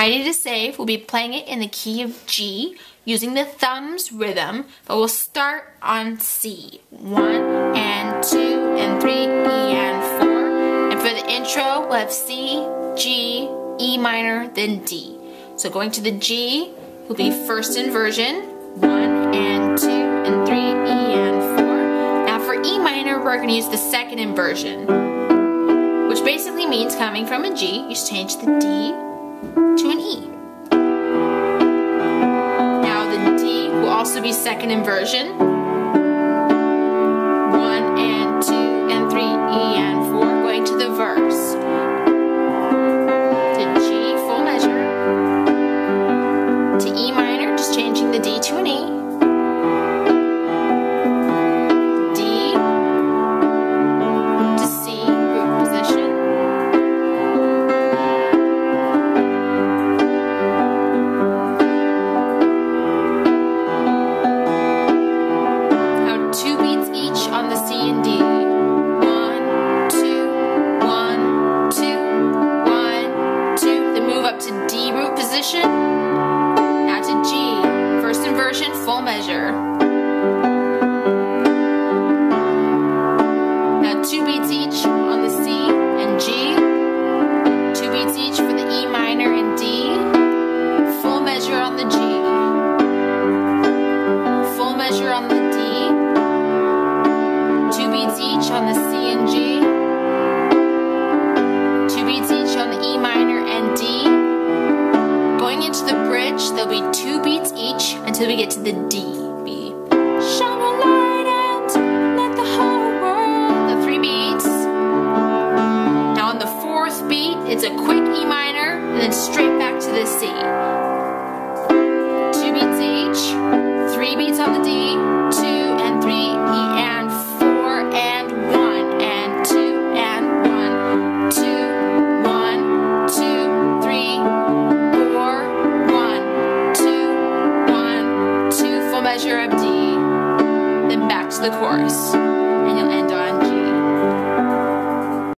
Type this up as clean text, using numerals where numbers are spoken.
ready to save, we'll be playing it in the key of G, using the thumbs rhythm, but we'll start on C. 1 and 2 and 3, E and 4. And for the intro, we'll have C, G, E minor, then D. So going to the G will be first inversion, 1 and 2 and 3, E and 4. Now for E minor, we're going to use the second inversion, which basically means coming from a G, you just change the D to an E. Now the D will also be second inversion, 1 and 2 and 3, E and 4, going to the verse. To G, full measure. To E minor, just changing the D to an E. Now to G, first inversion, full measure. Now 2 beats each on the C and G, 2 beats each for the E minor and D, full measure on the G, full measure on the D, 2 beats each on the C and G, 2 beats each on the E minor and D. Going into the bridge, there'll be 2 beats each until we get to the D. B. Shine a light and let the whole world. The 3 beats. Now on the 4th beat, it's a quick E minor and then straight back to the C. 2 beats each, 3 beats on the D, 2 and 3, E and 4 and 1 and 2 and 1, 2, 1, 2, 3. Measure of D, then back to the chorus.